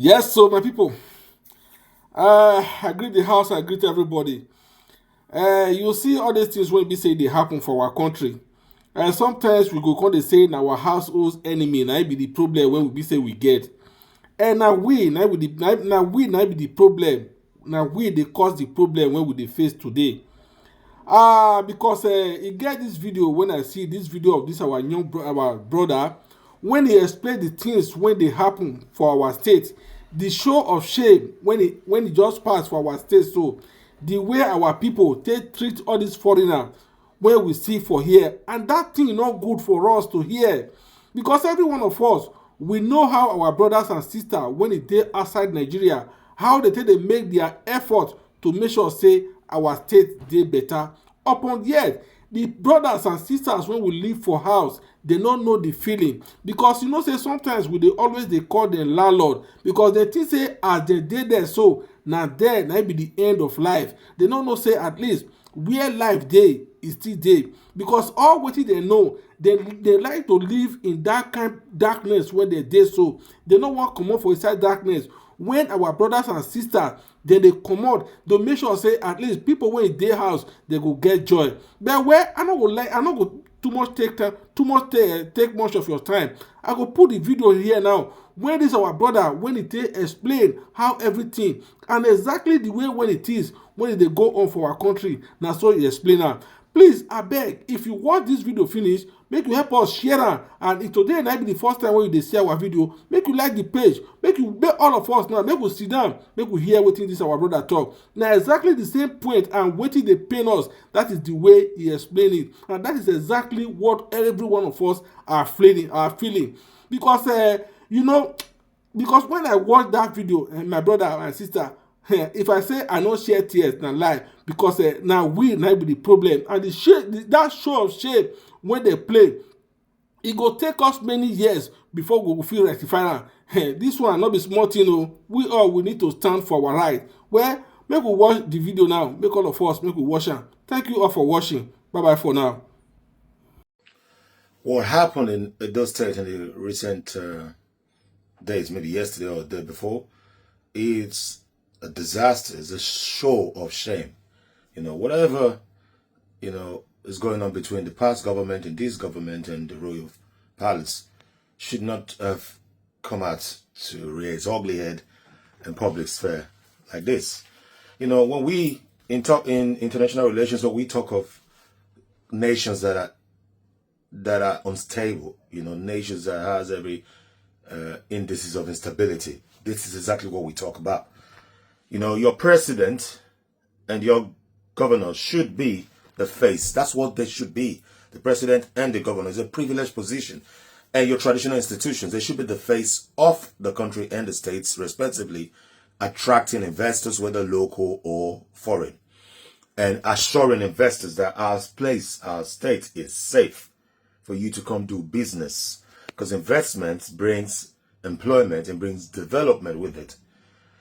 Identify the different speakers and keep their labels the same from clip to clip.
Speaker 1: Yes, so my people, I greet the house, I greet everybody. You see all these things when we say they happen for our country. Sometimes we go call the say na our household enemy, na it be the problem when we be say we get. And now we, now be the now be the problem. Now we they cause the problem when we dey face today. Because e get this video when I see this video of this our brother when he explain the things when they happen for our state, the show of shame when e just pass for our state, so the way our people take treat all these foreigners wey we see for here, and that thing no good for us to hear, because every one of us we know how our brothers and sisters when e dey outside Nigeria, how they take dey make their effort to make sure say our state dey better. Upon yet the brothers and sisters wey we live for house, they no know the feeling, because you know say sometimes we dey always dey call them landlord, because they think say as they dey there so na there na be the end of life. They no know say at least where life dey e still dey, because all wetin they know, they like to live in that kind darkness wey they dey, so they no wan comot for inside darkness. When our brothers and sisters dem dey comot to make sure say at least people wey dey house they go get joy. But where I no go like, I no go too much take time, take much of your time. I go put the video here now when this our brother when he take explain how everything and exactly the way when it is when e dey go on for our country, na so he explain am. Please abeg, if you watch this video finish, make you help us share am, and if today na be the first time wey you dey see our video, make you like the page, make all of us now make we sit down, make we hear wetin this our brother talk. Na exactly the same point and wetin dey pain us, that is the way he explain it, and that is exactly what every one of us are feeling. Because you know, because when I watch that video, my brother and sister, if I say I no share tears na lie, because na we na be the problem, and that show of shame when they play, e go take us many years before we go fit rectify am. This one no be small thing o. We need to stand for our right. Well, make we watch the video now, make all of us make we watch am. Thank you all for watching. Bye bye for now.
Speaker 2: What happened in Edo State in the recent days, maybe yesterday or the day before, it's a disaster. It's a show of shame. You know, whatever, you know, is going on between the past government and this government and the royal palace should not have come out to rear its ugly head in public sphere like this. You know, when we in international relations, when we talk of nations that are unstable, you know, nations that has every indices of instability, this is exactly what we talk about. You know, your president and your governor should be the face. That's what they should be. The president and the governor is a privileged position. And your traditional institutions, they should be the face of the country and the states, respectively, attracting investors, whether local or foreign, and assuring investors that our place, our state is safe for you to come do business. Because investment brings employment and brings development with it.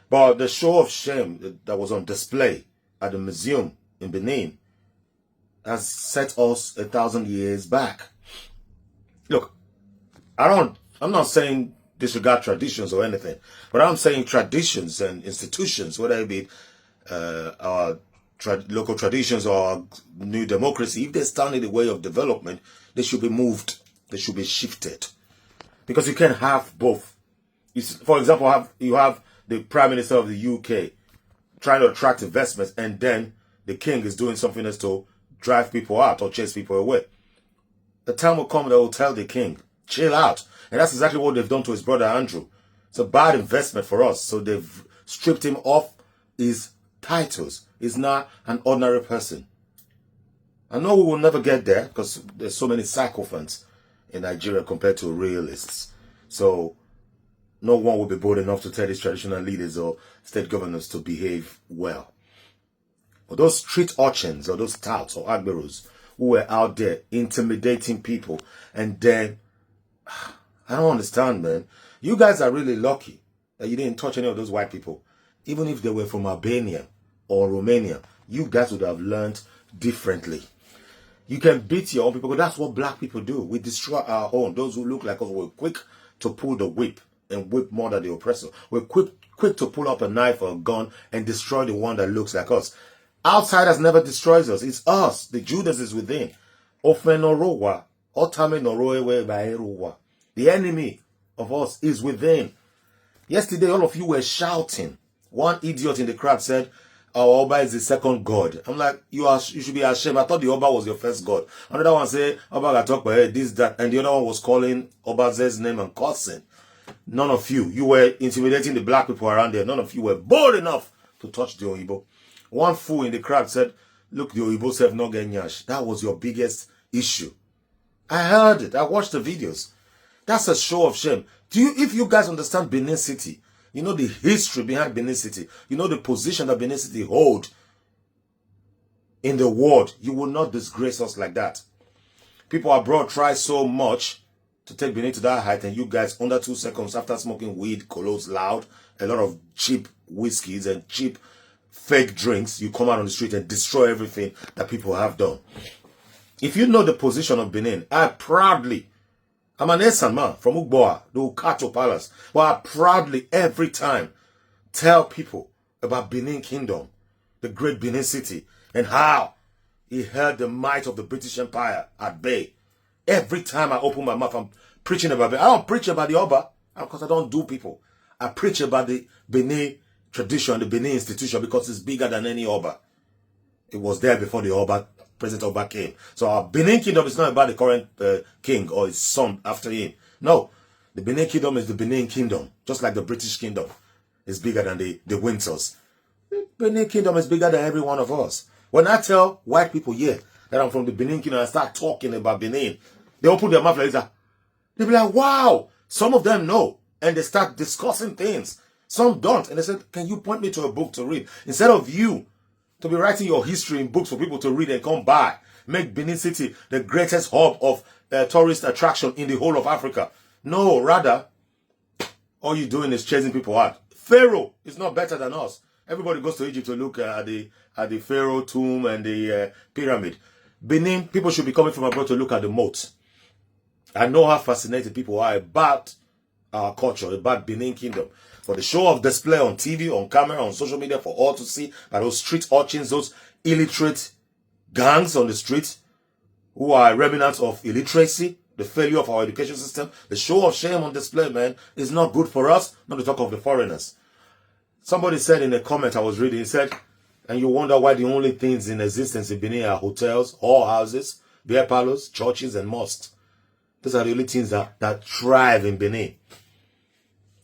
Speaker 2: But the show of shame that was on display at the museum in Benin has set us 1,000 years back. Look, I'm not saying disregard traditions or anything, but I'm saying traditions and institutions, whether it be our local traditions or new democracy, if they stand in the way of development, they should be moved, they should be shifted. Because you can't have both. For example, you have the Prime Minister of the UK trying to attract investments, and then the king is doing something else to drive people out or chase people away. The time will come that will tell the king, chill out. And that's exactly what they've done to his brother Andrew. It's a bad investment for us. So they've stripped him of his titles. He's not an ordinary person. I know we will never get there because there's so many sycophants in Nigeria compared to realists. So no one will be bold enough to tell these traditional leaders or state governors to behave well. But those street urchins or those touts or agberos who were out there intimidating people, and then, I don't understand, man. You guys are really lucky that you didn't touch any of those white people. Even if they were from Albania or Romania, you guys would have learned differently. You can beat your own people, because that's what black people do. We destroy our own. Those who look like us were quick to pull the whip and whip more than the oppressor. We're quick to pull up a knife or a gun and destroy the one that looks like us. Outsiders never destroys us. It's us. The Judas is within. The enemy of us is within. Yesterday, all of you were shouting. One idiot in the crowd said, "Our Oba is the second God." I'm like, you should be ashamed. I thought the Oba was your first God. Another one said, "Oba got talk about this, that," and the other one was calling Oba's name and cursing. None of you were intimidating the black people around there. None of you were bold enough to touch the Oyibo. One fool in the crowd said, "Look, the Oyibo self not getting nyash." That was your biggest issue. I heard it. I watched the videos. That's a show of shame. If you guys understand Benin City, you know the history behind Benin City, you know the position that Benin City hold in the world, you will not disgrace us like that. People abroad try so much to take Benin to that height, and you guys, under 2 seconds after smoking weed, colos loud, a lot of cheap whiskeys and cheap fake drinks, you come out on the street and destroy everything that people have done. If you know the position of Benin, I'm an Esan man from Ugboa, the Ukato Palace, but I proudly every time tell people about Benin Kingdom, the great Benin City, and how he held the might of the British Empire at bay. Every time I open my mouth, I'm preaching about it. I don't preach about the Oba because I don't do people. I preach about the Benin tradition, the Benin institution, because it's bigger than any Oba. It was there before the Oba, President Oba came. So our Benin Kingdom is not about the current king or his son after him. No, the Benin Kingdom is the Benin Kingdom, just like the British Kingdom is bigger than the Windsors. The Benin Kingdom is bigger than every one of us. When I tell white people here that I'm from the Benin Kingdom, I start talking about Benin, they open their mouth like that. They'll be like, wow. Some of them know, and they start discussing things. Some don't, and they said, "Can you point me to a book to read?" Instead of you to be writing your history in books for people to read and come by, make Benin City the greatest hub of tourist attraction in the whole of Africa. No, rather, all you're doing is chasing people out. Pharaoh is not better than us. Everybody goes to Egypt to look at the Pharaoh tomb and the pyramid. Benin, people should be coming from abroad to look at the moat. I know how fascinated people are about our culture, about Benin Kingdom. For the show of display on TV, on camera, on social media, for all to see, by those street urchins, those illiterate gangs on the street who are remnants of illiteracy, the failure of our education system, the show of shame on display, man, is not good for us, not to talk of the foreigners. Somebody said in a comment I was reading, he said, and you wonder why the only things in existence in Benin are hotels, whorehouses, beer parlors, churches, and mosques. Those are the only things that thrive in Benin.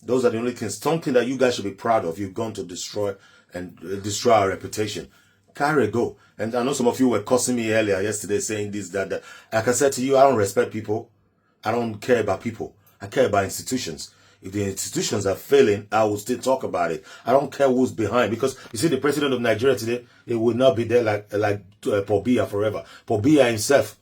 Speaker 2: Those are the only things, something that you guys should be proud of. You've gone to destroy our reputation. Carry go. And I know some of you were cussing me earlier yesterday saying this, that. Like I said to you, I don't respect people. I don't care about people. I care about institutions. If the institutions are failing, I will still talk about it. I don't care who's behind, because you see the president of Nigeria today, it will not be there like Paul Biya forever. Paul Biya himself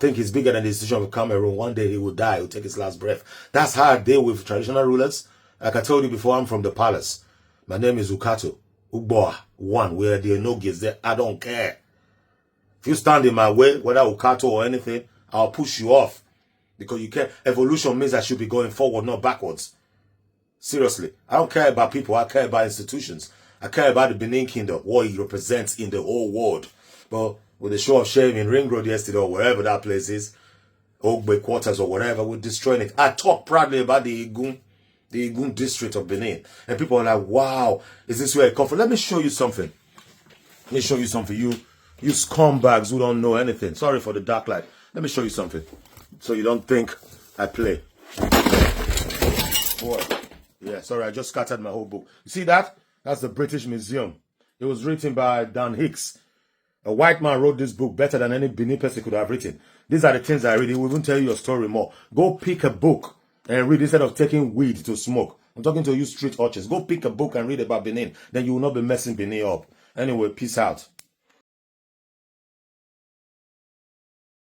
Speaker 2: think he's bigger than the institution of Cameroon. One day he will die. He will take his last breath. That's how I deal with traditional rulers. Like I told you before, I'm from the palace. My name is Ukato. Ugboa, one, where there are no gates there. I don't care. If you stand in my way, whether Ukato or anything, I'll push you off. Because you can't. Evolution means I should be going forward, not backwards. Seriously. I don't care about people. I care about institutions. I care about the Benin Kingdom, what it represents in the whole world. But with the show of shame in Ring Road yesterday, or wherever that place is, Ogbe Quarters or whatever, we're destroying it. I talk proudly about the Igun district of Benin. And people are like, wow, is this where it comes from? Let me show you something. Let me show you something. You scumbags who don't know anything. Sorry for the dark light. Let me show you something. So you don't think I play. What? Yeah, sorry, I just scattered my whole book. You see that? That's the British Museum. It was written by Dan Hicks. A white man wrote this book better than any Benin person could have written. These are the things I read. He will even tell you a story more. Go pick a book and read instead of taking weed to smoke. I'm talking to you street urchins. Go pick a book and read about Benin. Then you will not be messing Benin up. Anyway, peace out.